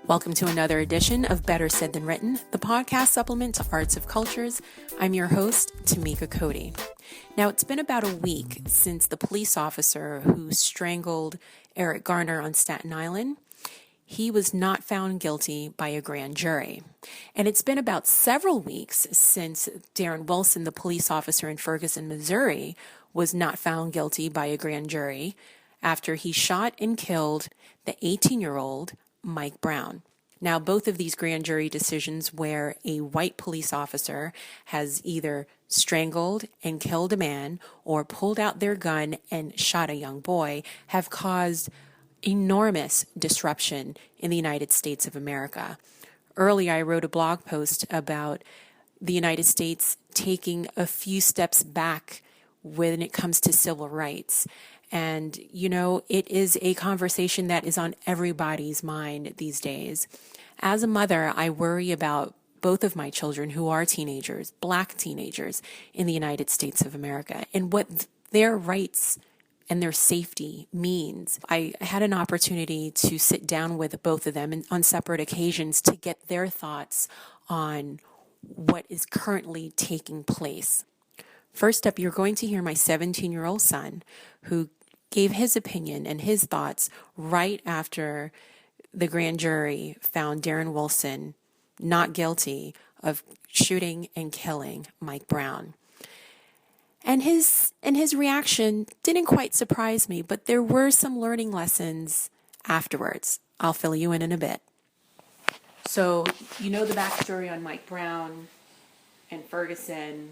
Welcome to another edition of Better Said Than Written, the podcast supplement to Arts of Cultures. I'm your host, Tamika Cody. Now, it's been about a week since the police officer who strangled Eric Garner on Staten Island, he was not found guilty by a grand jury. And it's been about several weeks since Darren Wilson, the police officer in Ferguson, Missouri, was not found guilty by a grand jury after he shot and killed the 18-year-old Mike Brown. Now, both of these grand jury decisions where a white police officer has either strangled and killed a man or pulled out their gun and shot a young boy have caused enormous disruption in the United States of America. Earlier, I wrote a blog post about the United States taking a few steps back when it comes to civil rights. And, you know, it is a conversation that is on everybody's mind these days. As a mother, I worry about both of my children who are teenagers, black teenagers in the United States of America, and what their rights and their safety means. I had an opportunity to sit down with both of them on separate occasions to get their thoughts on what is currently taking place. First up, you're going to hear my 17-year-old son who gave his opinion and his thoughts right after the grand jury found Darren Wilson not guilty of shooting and killing Mike Brown. And his reaction didn't quite surprise me, but there were some learning lessons afterwards. I'll fill you in a bit. So, you know the backstory on Mike Brown and Ferguson.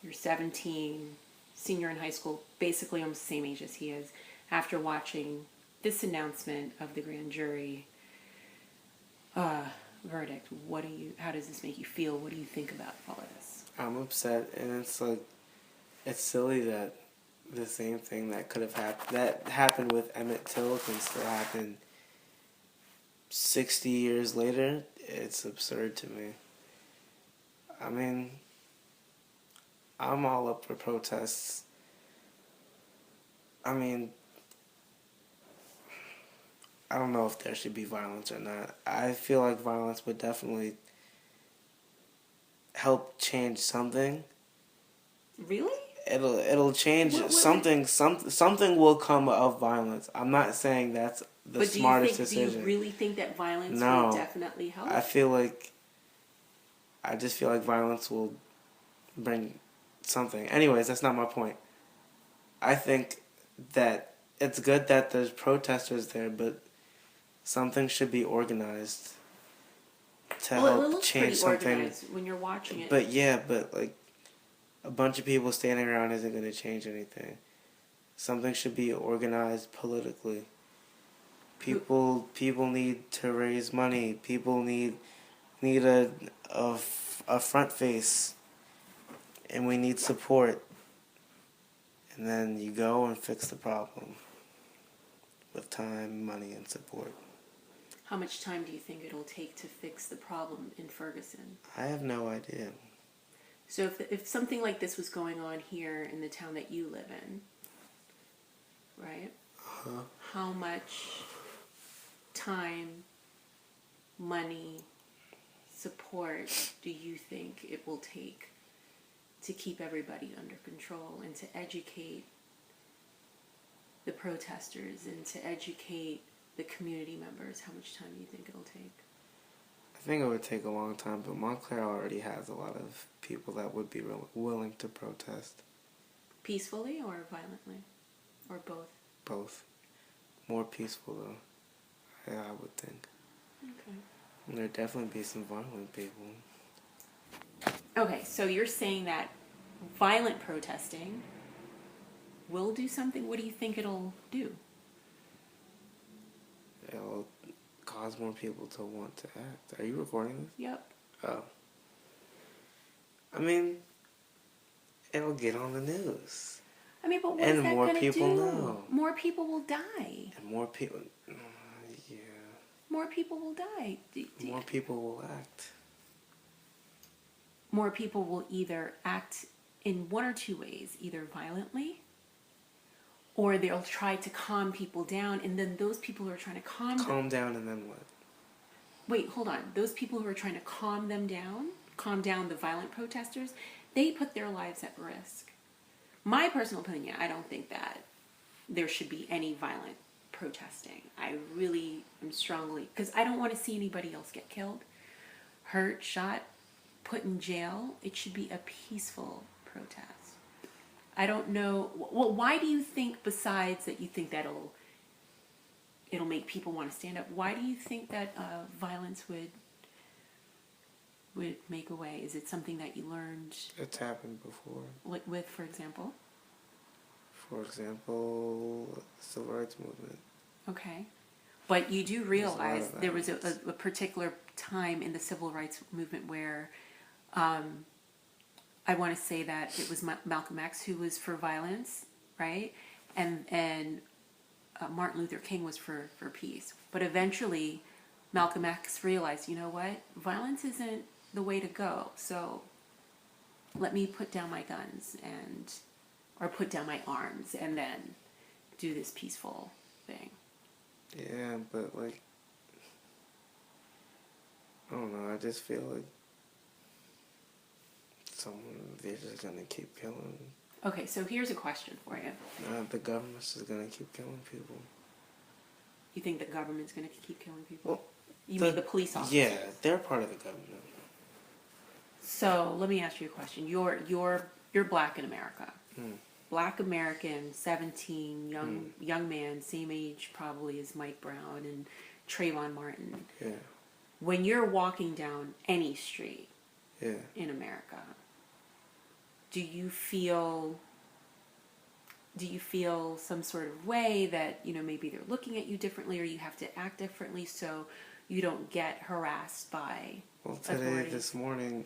You're 17, senior in high school, basically almost the same age as he is. After watching this announcement of the grand jury verdict, how does this make you feel? What do you think about all of this? I'm upset, and it's silly that the same thing that could have happened with Emmett Till can still happen 60 years later. It's absurd to me. I mean, I'm all up for protests. I mean, I don't know if there should be violence or not. I feel like violence would definitely help change something. Really? It'll change something. Something will come of violence. I'm not saying that's the smartest decision. Do you really think that violence will definitely help? I just feel like violence will bring something. Anyways, that's not my point. I think that it's good that there's protesters there, but something should be organized to help change something. When you're watching it. But like a bunch of people standing around isn't going to change anything. Something should be organized politically. People need to raise money. People need a front face, and we need support. And then you go and fix the problem with time, money, and support. How much time do you think it'll take to fix the problem in Ferguson? I have no idea. So if something like this was going on here in the town that you live in, right? Uh-huh. How much time, money, support do you think it will take to keep everybody under control and to educate the protesters and to educate the community members? How much time do you think it'll take? I think it would take a long time, but Montclair already has a lot of people that would be willing to protest. Peacefully or violently? Or both? Both. More peaceful, though, I would think. Okay. And there'd definitely be some violent people. Okay, so you're saying that violent protesting will do something? What do you think it'll do? It'll cause more people to want to act. Are you recording this? Yep. Oh. I mean, it'll get on the news. I mean, but what is that going to do? And more people know. More people will die. And more people... yeah. More people will die. More people will act. More people will either act in one or two ways, either violently, or they'll try to calm people down, and then those people who are trying to calm down, and then what? wait, hold on. Those people who are trying to calm down the violent protesters, they put their lives at risk. My personal opinion, I don't think that there should be any violent protesting. I really am strongly, because I don't want to see anybody else get killed, hurt, shot, put in jail. It should be a peaceful protest. I don't know. Well, why do you think, besides that you think that'll it'll make people want to stand up, why do you think that violence would make a way? Is it something that you learned? It's happened before. With, for example? For example, the Civil Rights Movement. Okay. But you do realize there was a particular time in the Civil Rights Movement where I want to say that it was Malcolm X who was for violence, right? And Martin Luther King was for peace. But eventually, Malcolm X realized, you know what? Violence isn't the way to go. So let me put down my guns or put down my arms and then do this peaceful thing. Yeah, but like, I don't know, I just feel like they're just gonna keep killing. Okay, so here's a question for you. The government's just gonna keep killing people. You think the government's gonna keep killing people? Well, you mean the police officers? Yeah, they're part of the government. So let me ask you a question. You're black in America. Black American, 17, young man, same age probably as Mike Brown and Trayvon Martin. Yeah. When you're walking down any street in America, do you feel some sort of way that, maybe they're looking at you differently or you have to act differently so you don't get harassed by authorities? This morning,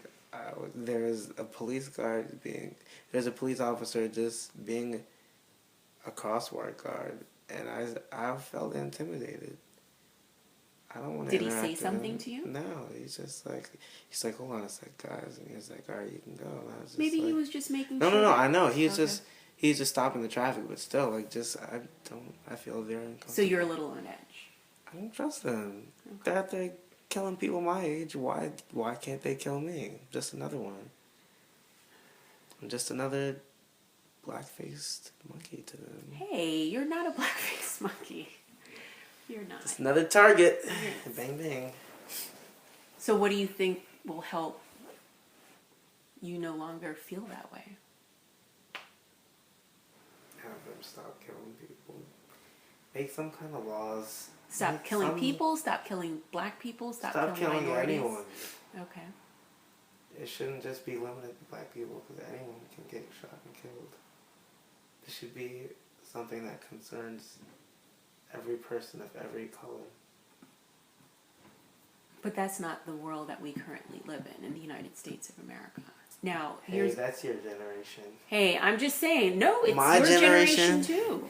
there's a police officer just being a crosswalk guard, and I felt intimidated. I don't want to. Did he say something to you? No, he's like, hold on a sec, guys, and he's like, all right, you can go. And I was just maybe like, he was just making no, sure. No, I know. He's just stopping the traffic, but still, I feel very uncomfortable. So you're a little on edge. I don't trust them. Okay. They're killing people my age. Why can't they kill me? I'm just another one. I'm just another black-faced monkey to them. Hey, you're not a black-faced monkey. You're not. Just another target. Yes. Bang, bang. So what do you think will help you no longer feel that way? Have them stop killing people. Make some kind of laws. Stop killing people, stop killing black people, stop killing minorities. Anyone. Okay. It shouldn't just be limited to black people because anyone can get shot and killed. It should be something that concerns every person of every color. But that's not the world that we currently live in the United States of America. Now, that's your generation. Hey, I'm just saying, no, it's your generation too.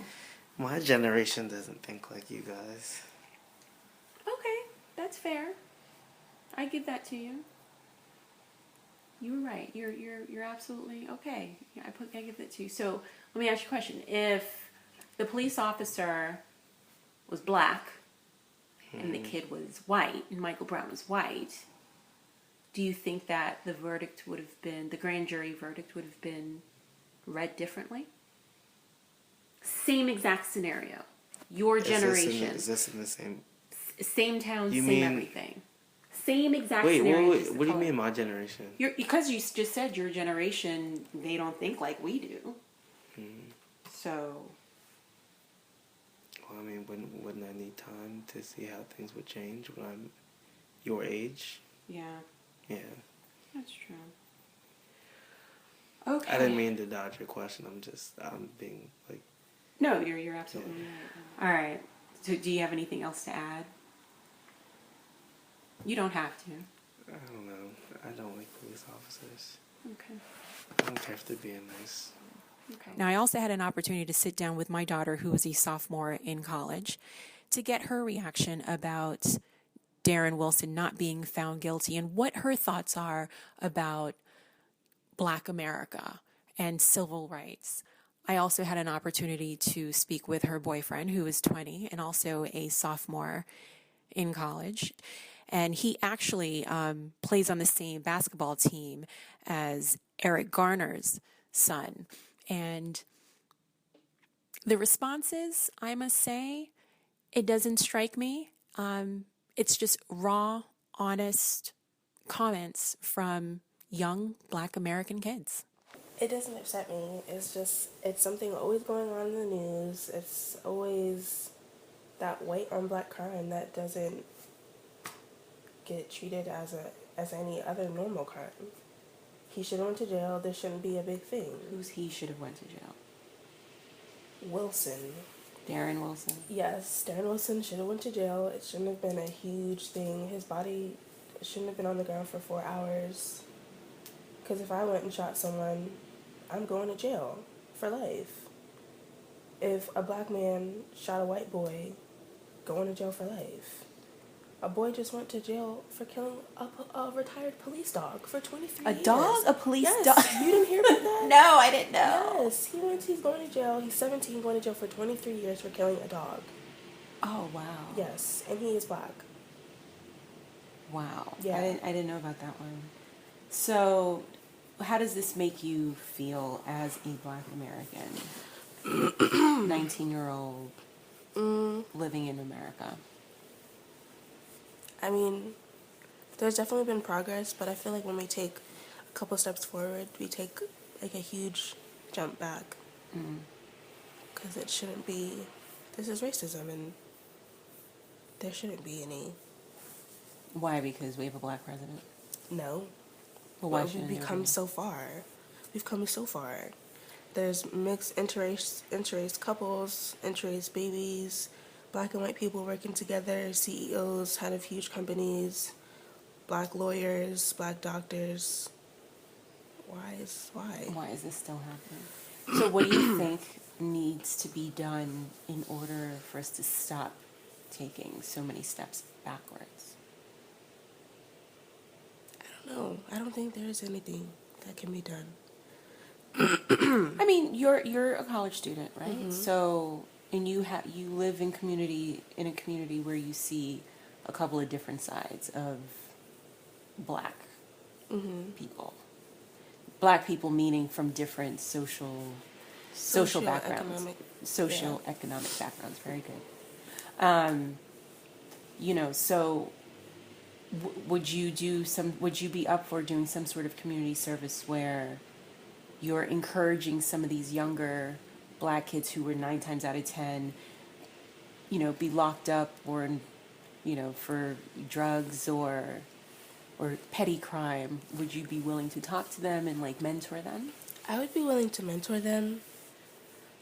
My generation doesn't think like you guys. Okay, that's fair. I give that to you. You were right. You're absolutely okay. Yeah, I give that to you. So let me ask you a question. If the police officer was black and the kid was white and Michael Brown was white, do you think that the grand jury verdict would have been read differently? Same exact scenario. Your generation. Is this in the same? Same town, everything. Same exact scenario. Wait, what do you mean my generation? Because you just said your generation, they don't think like we do. So. Well, I mean, wouldn't I need time to see how things would change when I'm your age? Yeah. Yeah. That's true. Okay. I didn't mean to dodge your question. I'm being like. No, you're absolutely right. All right. So, do you have anything else to add? You don't have to. I don't know. I don't like police officers. Okay. I don't care if they're being nice. Okay. Now, I also had an opportunity to sit down with my daughter, who was a sophomore in college, to get her reaction about Darren Wilson not being found guilty and what her thoughts are about Black America and civil rights. I also had an opportunity to speak with her boyfriend, who is 20 and also a sophomore in college. And he actually plays on the same basketball team as Eric Garner's son. And the responses, I must say, it doesn't strike me. It's just raw, honest comments from young Black American kids. It doesn't upset me. It's just, it's something always going on in the news. It's always that white on black crime that doesn't get treated as any other normal crime. He should have went to jail. This shouldn't be a big thing. Who's he should have went to jail? Wilson. Darren Wilson. Yes, Darren Wilson should have went to jail. It shouldn't have been a huge thing. His body shouldn't have been on the ground for 4 hours. Because if I went and shot someone, I'm going to jail for life. If a black man shot a white boy, going to jail for life. A boy just went to jail for killing a retired police dog for 23 years. A dog? A police yes. dog? You didn't hear about that? No, I didn't know. Yes, he's going to jail. He's 17, going to jail for 23 years for killing a dog. Oh, wow. Yes, and he is black. Wow. Yeah. I didn't know about that one. So, how does this make you feel as a Black American, 19-year-old living in America? I mean, there's definitely been progress, but I feel like when we take a couple steps forward, we take like a huge jump back. Because it shouldn't be, this is racism, and there shouldn't be any. Why? Because we have a Black president? No. Well, why But shouldn't we've there come be? so far. We've come so far. There's mixed interrace couples, interrace babies, Black and white people working together, CEOs, head of huge companies, Black lawyers, Black doctors. Why? Why is this still happening? So what do you think needs to be done in order for us to stop taking so many steps backwards? I don't know. I don't think there's anything that can be done. I mean, you're a college student, right? So, and you live in a community where you see a couple of different sides of Black people. Black people meaning from different social backgrounds, socioeconomic backgrounds. Very good. So would you be up for doing some sort of community service where you're encouraging some of these younger Black kids who were 9 times out of 10, be locked up or, for drugs or petty crime? Would you be willing to talk to them and mentor them? I would be willing to mentor them,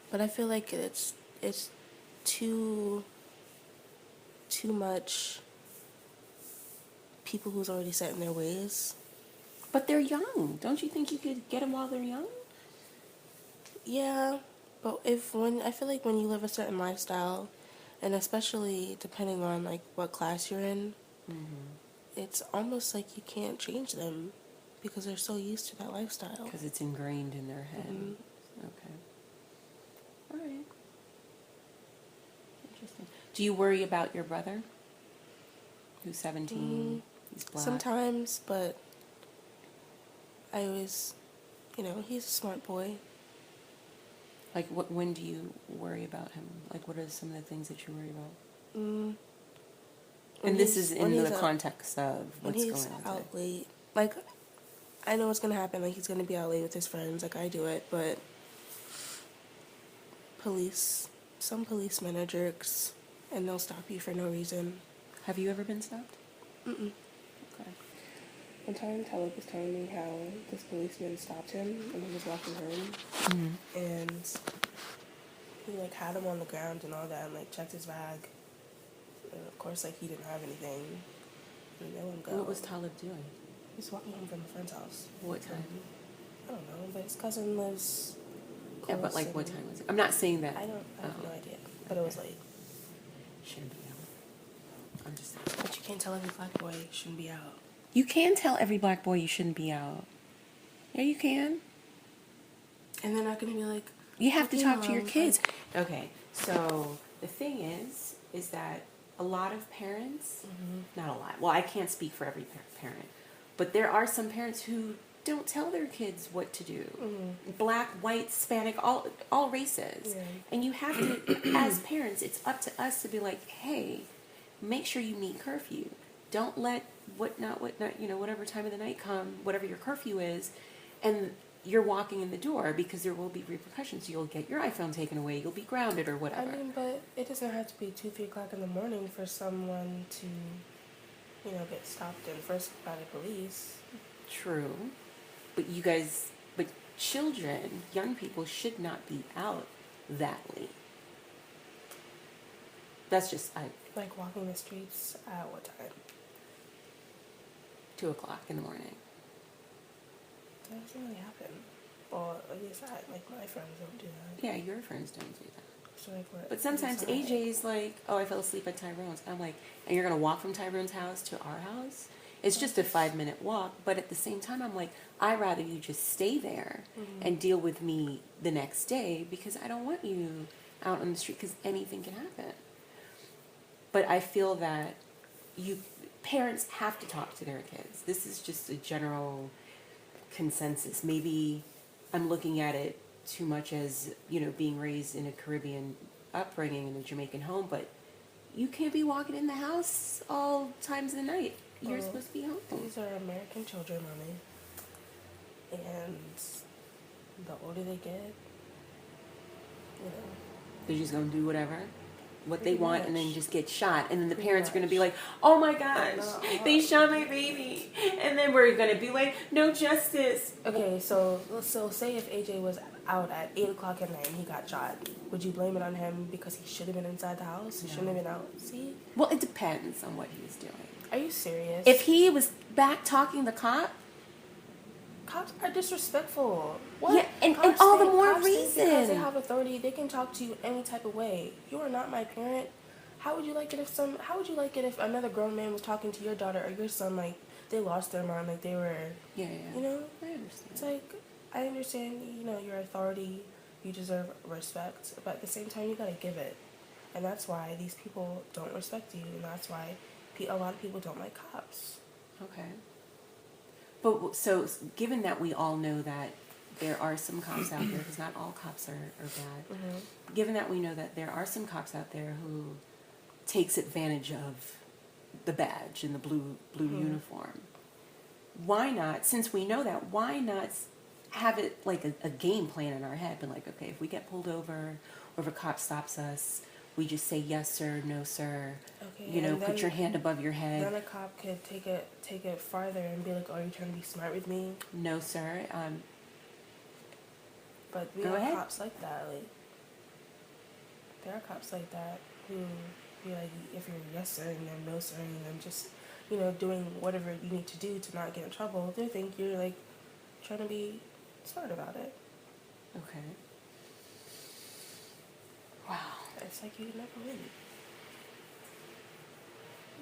but I feel like it's too much people who's already set in their ways. But they're young. Don't you think you could get them while they're young? Yeah, but I feel like when you live a certain lifestyle, and especially depending on what class you're in, it's almost like you can't change them because they're so used to that lifestyle. Because it's ingrained in their head. Okay. All right. Interesting. Do you worry about your brother, who's 17? He's Black. Sometimes, but I always, he's a smart boy. When do you worry about him? What are some of the things that you worry about? And this is in the context of what's going on When he's out today. late, I know what's going to happen. He's going to be out late with his friends, I do it, but some policemen are jerks, and they'll stop you for no reason. Have you ever been stopped? Mm-mm. Okay. One time, Talib was telling me how this policeman stopped him when he was walking home, and he had him on the ground and all that, and checked his bag, and of course he didn't have anything, and they let him go. What was Talib doing? He was walking home from a friend's house. What time? I don't know, but his cousin lives Yeah, but close, what and time was it? I'm not saying that. I have no idea, but it was late. Shouldn't be out. I'm just saying. But you can't tell every Black boy shouldn't be out. You can tell every Black boy you shouldn't be out. Yeah, you can. And they're not going to be like... You have to "Okay, talk to your Mom, kids. Okay, so the thing is that a lot of parents, not a lot, well, I can't speak for every parent, but there are some parents who don't tell their kids what to do. Black, white, Hispanic, all races. Yeah. And you have to, as parents, it's up to us to be like, hey, make sure you meet curfew. Don't let whatnot, whatever time of the night come, whatever your curfew is, and you're walking in the door, because there will be repercussions. You'll get your iPhone taken away, you'll be grounded or whatever. I mean, but it doesn't have to be 2, 3 o'clock in the morning for someone to, get stopped and frisked by the police. True. But children, young people should not be out that late. That's just, Like walking the streets at what time? 2 o'clock in the morning. That doesn't really happen. Well, at least my friends don't do that. Yeah, your friends don't do that. So what? But sometimes inside. AJ's like, oh, I fell asleep at Tyrone's. I'm like, and you're going to walk from Tyrone's house to our house? It's just a 5-minute walk. But at the same time, I'm like, I'd rather you just stay there and deal with me the next day, because I don't want you out on the street, because anything can happen. But I feel that parents have to talk to their kids. This is just a general consensus. Maybe I'm looking at it too much as, being raised in a Caribbean upbringing in a Jamaican home, but you can't be walking in the house all times of the night. You're supposed to be home. These are American children, mommy. And the older they get, They're just going to do what they Pretty want, and much. then just get shot. And then the Pretty parents are going to be much. like, oh my gosh, No. they shot my baby. And then we're going to be like, no justice. Okay, so say if AJ was out at 8 o'clock at night and he got shot, would you blame it on him because he should have been inside the house? He shouldn't have been out. See? Well, it depends on what he was doing. Are you serious? If he was back talking the cop, Cops are disrespectful. What? Yeah, and Cops all the think- more cops think because reason. they have authority, they can talk to you any type of way. You are not my parent. How would you like it if another grown man was talking to your daughter or your son, like they lost their mind, like they were, yeah, you know? I understand. It's like, I understand, your authority, you deserve respect, but at the same time, you gotta give it. And that's why these people don't respect you, and that's why a lot of people don't like cops. Okay. But so, given that we all know that there are some cops out there, because not all cops are bad, given that we know that there are some cops out there who takes advantage of the badge and the blue uniform, why not, since we know that, why not have it like a game plan in our head? But like, okay, if we get pulled over, or if a cop stops us, we just say yes sir, no sir. Okay, Put then- your hand above your head. Then a cop could take it farther and be like, "Oh, you're trying to be smart with me?" No sir. But we Go have ahead. cops like that. Like, there are cops like that who be like, if you're yes sir and then no sir and then just doing whatever you need to do to not get in trouble, they think you're like trying to be smart about it. Okay. Wow. It's like you never win,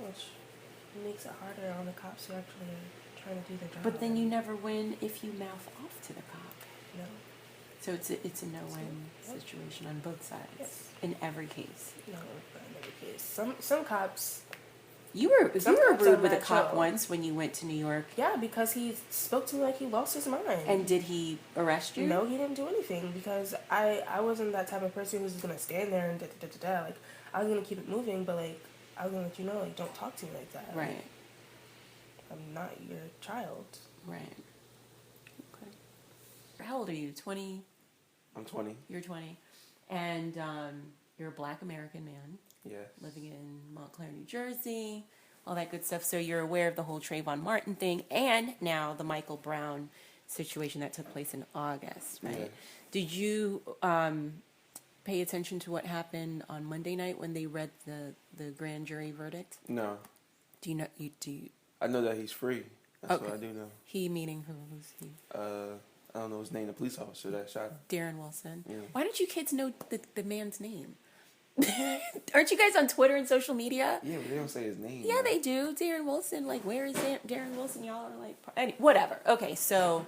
which makes it harder on the cops who actually are trying to do their job. But then you never win if you mouth off to the cop. No. So it's a no-win situation on both sides. Yes. In every case. No, not in every case. Some cops. You were Some cops rude are with a mad cop chill. once when you went to New York. Yeah, because he spoke to me like he lost his mind. And did he arrest you? No, he didn't do anything because I wasn't that type of person who's gonna stand there and like I was gonna keep it moving, but like I was gonna let you know, like, don't talk to me like that. Right. Like, I'm not your child. Right. Okay. How old are you? 20? I'm 20. You're 20. And you're a black American man Yes. living in Montclair, New Jersey, all that good stuff. So you're aware of the whole Trayvon Martin thing and now the Michael Brown situation that took place in August, right? Yeah. Did you pay attention to what happened on Monday night when they read the grand jury verdict? No. Do you know? I know that he's free. That's Okay. what I do know. He meaning who? Who's he? I don't know his name. The police officer that shot him. Darren Wilson. Yeah. Why don't you kids know the man's name? Aren't you guys on Twitter and social media? Yeah, but they don't say his name. Yeah, they do. Darren Wilson. Like, where is Darren Wilson? Y'all are like, whatever. Okay, so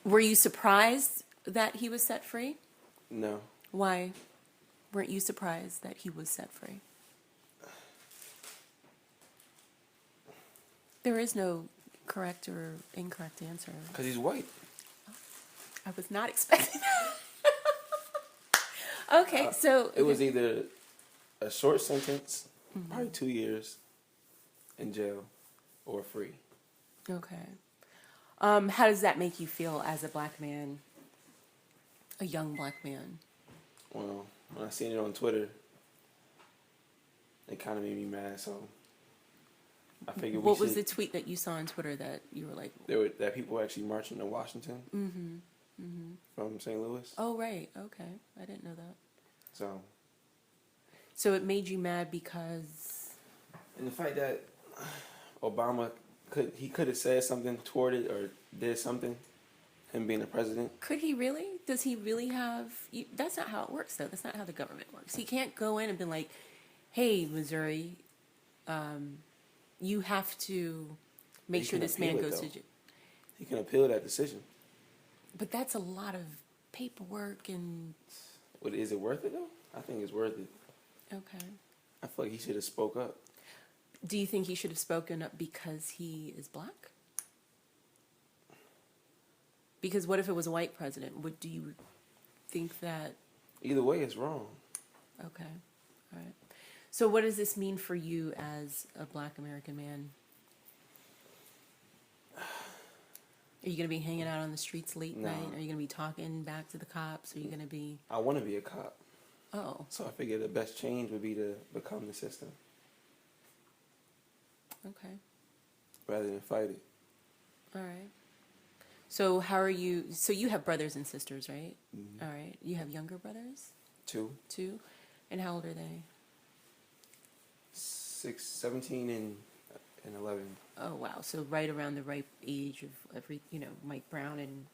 were you surprised that he was set free? No. Why weren't you surprised that he was set free? There is no correct or incorrect answer. Because he's white. I was not expecting that. Okay, so It was either a short sentence, probably 2 years in jail, or free. okay. How does that make you feel as a black man, a young black man? Well, when I seen it on Twitter, it kind of made me mad. So I figured What was the tweet that you saw on Twitter that you were like, that people were actually marching to Washington from St. Louis. oh, right, okay, I didn't know that. So, it made you mad because, and the fact that Obama could have said something toward it or did something, him being the president. could he really? Does he really have, that's not how it works, though. That's not how the government works. He can't go in and be like, hey, Missouri, you have to make He sure can this man appeal it, goes to though. jail. He can appeal that decision. But that's a lot of paperwork and, But is it worth it though? I think it's worth it. okay. I feel like he should have spoke up. Do you think he should have spoken up because he is black? Because what if it was a white president? Do you think that? Either way, it's wrong. Okay, all right. So what does this mean for you as a black American man? Are you going to be hanging out on the streets late No. night? Are you going to be talking back to the cops? Are you going to be... I want to be a cop. Oh, So I figured the best change would be to become the system okay. rather than fight it. All right. So how are you... So you have brothers and sisters, right? All right. You have younger brothers, 2, too? And how old are they? 6, 17, and 11. Oh, wow. So right around the ripe age of every, Mike Brown and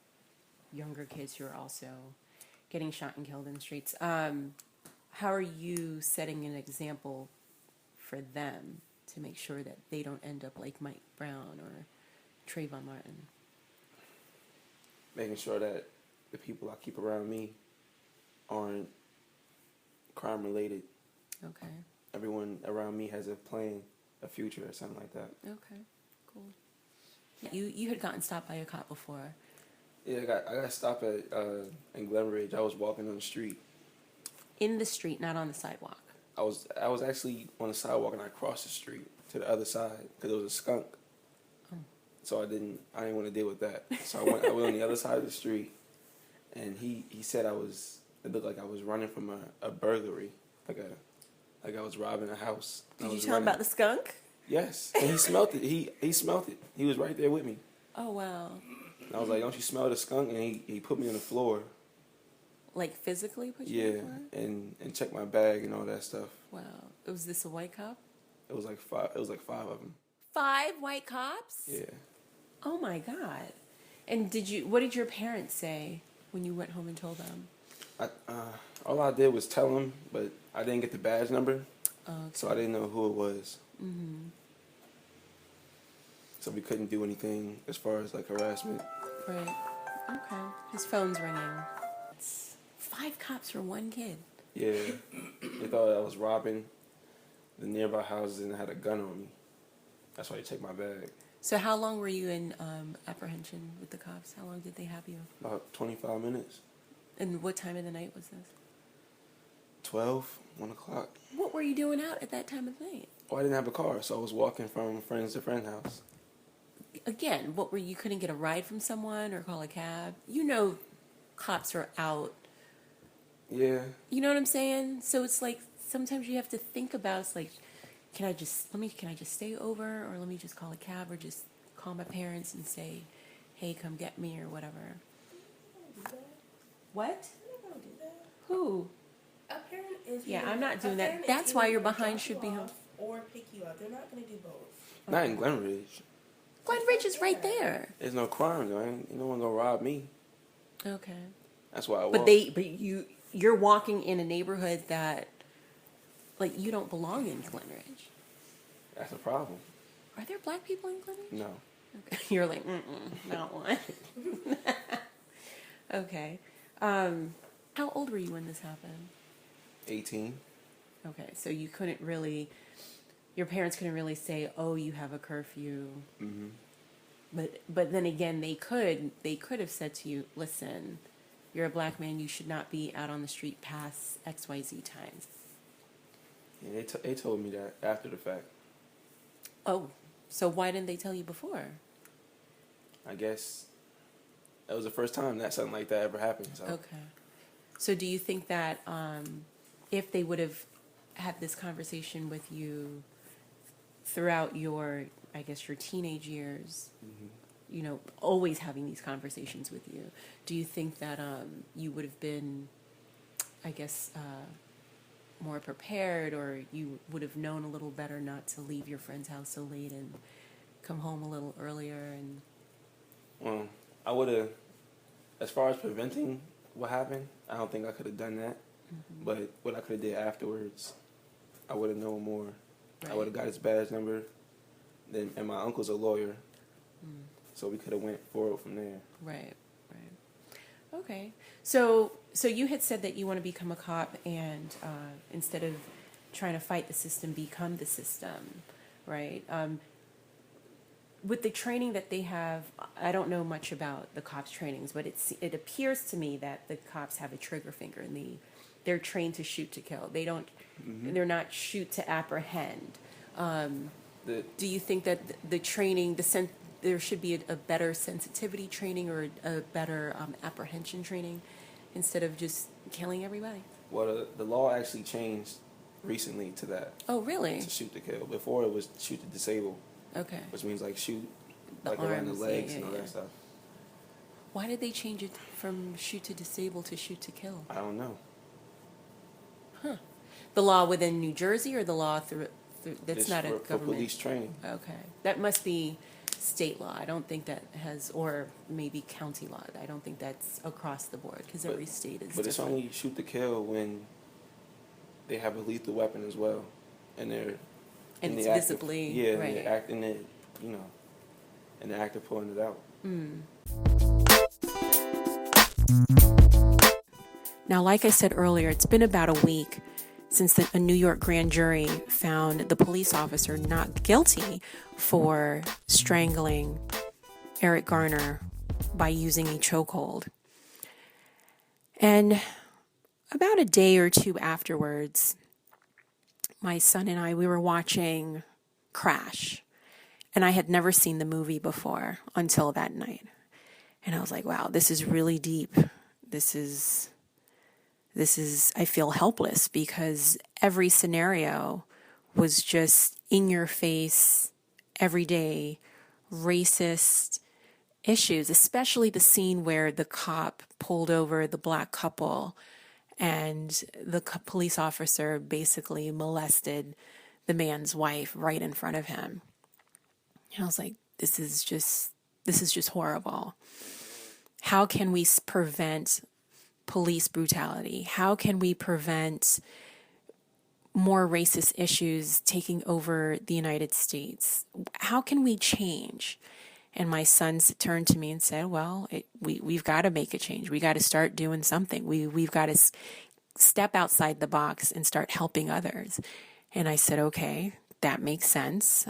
younger kids who are also getting shot and killed in the streets. How are you setting an example for them to make sure that they don't end up like Mike Brown or Trayvon Martin? Making sure that the people I keep around me aren't crime related. Okay. Everyone around me has a plan, a future, or something like that. Okay. Cool. You had gotten stopped by a cop before. Yeah, I got stopped at in Glen Ridge. I was walking on the street. In the street, not on the sidewalk. I was actually on the sidewalk and I crossed the street to the other side because there was a skunk. So I didn't want to deal with that. So I went on the other side of the street, and he said it looked like I was running from a burglary, like I was robbing a house. Did you tell him about the skunk? Yes, and he smelt it. He smelt it. He was right there with me. Oh, wow. And I was like, "Don't you smell the skunk?" And he put me on the floor. Like physically put you on the floor? and checked my bag and all that stuff. Wow. Was this a white cop? It was like 5 of them. 5 white cops? Yeah. Oh my God. And what did your parents say when you went home and told them? All I did was tell them, but I didn't get the badge number, Okay. so I didn't know who it was. Mm-hmm. So we couldn't do anything as far as like harassment. Right. Okay. His phone's ringing. It's 5 cops for 1 kid. Yeah, they thought I was robbing the nearby houses and had a gun on me. That's why they checked my bag. So how long were you in apprehension with the cops? How long did they have you? About 25 minutes. And what time of the night was this? 12, 1 o'clock. What were you doing out at that time of night? Well, I didn't have a car, so I was walking from friends to friend's house. Again, you couldn't get a ride from someone or call a cab? Cops are out. Yeah. You know what I'm saying? So it's like sometimes you have to think about, it's like, can I just stay over, or let me just call a cab, or just call my parents and say, hey, come get me, or whatever. What? They're gonna do that. Who? A parent is. Yeah, either- I'm not doing a that. parent is That's either why you're gonna behind drop should you be home. off or pick you up. They're not gonna do both. Not in Glen Ridge. Glen Ridge is right there. There's no crime, though. Ain't no one gonna rob me. Okay. That's why I walk. But you're walking in a neighborhood that, like, you don't belong in Glen Ridge. That's a problem. Are there black people in Glen Ridge? No. Okay. You're like, not one. Okay. How old were you when this happened? 18. Okay, so you couldn't really Your parents couldn't really say, "Oh, you have a curfew." Mm-hmm. But then again, they could have said to you, "Listen, you're a black man. You should not be out on the street past XYZ times." Yeah, they told me that after the fact. Oh, so why didn't they tell you before? I guess that was the first time that something like that ever happened. So. Okay. So do you think that if they would have had this conversation with you throughout your, I guess, your teenage years, you know, always having these conversations with you, do you think that you would have been, I guess, more prepared, or you would have known a little better not to leave your friend's house so late and come home a little earlier? And Well, I would have, as far as preventing what happened, I don't think I could have done that. But what I could have did afterwards, I would have known more. I would have got his badge number. Then, and my uncle's a lawyer, so we could have went forward from there. Right. Okay. So you had said that you want to become a cop, and instead of trying to fight the system, become the system, right? With the training that they have, I don't know much about the cops' trainings, but it appears to me that the cops have a trigger finger, and they're trained to shoot to kill. They don't. They're not shoot to apprehend. Do you think that the training, there should be a better sensitivity training or a better apprehension training instead of just killing everybody? Well, the law actually changed recently to that. Oh, really? To shoot to kill. Before it was shoot to disable, Okay. which means like shoot The like around the arms, legs yeah, and all yeah. that stuff. Why did they change it from shoot to disable to shoot to kill? I don't know. The law within New Jersey, or the law through that's Just not a for government? police training. Okay. That must be state law. I don't think that has, or maybe county law. I don't think that's across the board, because every state is But it's different. only shoot to kill when they have a lethal weapon as well, and they're And in it's the act of- visibly, yeah, right. and they're acting it, you know, in the act of pulling it out. Now, like I said earlier, it's been about a week since a New York grand jury found the police officer not guilty for strangling Eric Garner by using a chokehold. And about a day or two afterwards, my son and I, we were watching Crash. And I had never seen the movie before until that night. And I was like, wow, this is really deep. This is, I feel helpless, because every scenario was just in your face, everyday, racist issues, especially the scene where the cop pulled over the black couple and the police officer basically molested the man's wife right in front of him. And I was like, this is just horrible. How can we prevent police brutality? How can we prevent more racist issues taking over the United States? How can we change? And my son turned to me and said, well, we've got to make a change. We got to start doing something. We've got to step outside the box and start helping others. And I said, okay, that makes sense.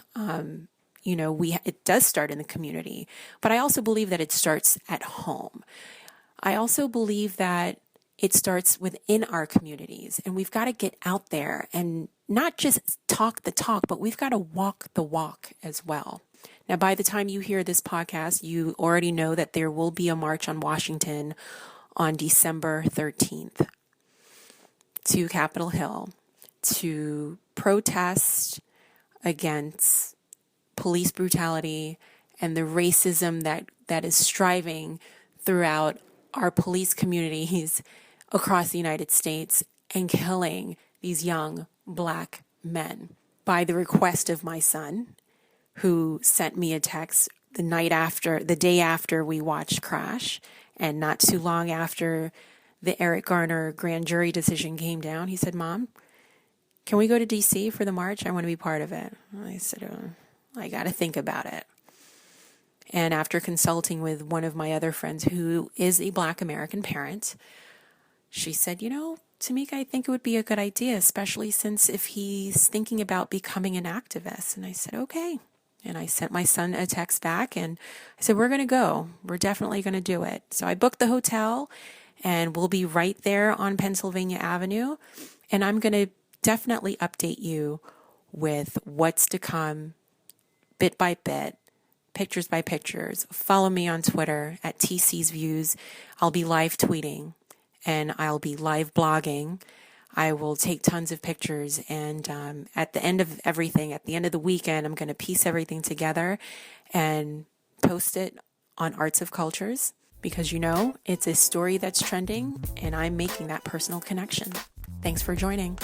You know, it does start in the community, but I also believe that it starts at home. I also believe that it starts within our communities, and we've got to get out there and not just talk the talk, but we've got to walk the walk as well. Now, by the time you hear this podcast, you already know that there will be a march on Washington on December 13th to Capitol Hill to protest against police brutality and the racism that is striving throughout our police communities across the United States and killing these young black men. By the request of my son, who sent me a text the day after we watched Crash, and not too long after the Eric Garner grand jury decision came down, he said, Mom, can we go to D.C. for the march? I want to be part of it. I said, I got to think about it. And after consulting with one of my other friends who is a Black American parent, she said, Tamika, I think it would be a good idea, especially since if he's thinking about becoming an activist. And I said, okay. And I sent my son a text back and I said, we're going to go. We're definitely going to do it. So I booked the hotel and we'll be right there on Pennsylvania Avenue. And I'm going to definitely update you with what's to come bit by bit, pictures by pictures. Follow me on Twitter at TC's Views. I'll be live tweeting and I'll be live blogging. I will take tons of pictures, and at the end of everything, at the end of the weekend, I'm going to piece everything together and post it on Arts of Cultures because, it's a story that's trending and I'm making that personal connection. Thanks for joining.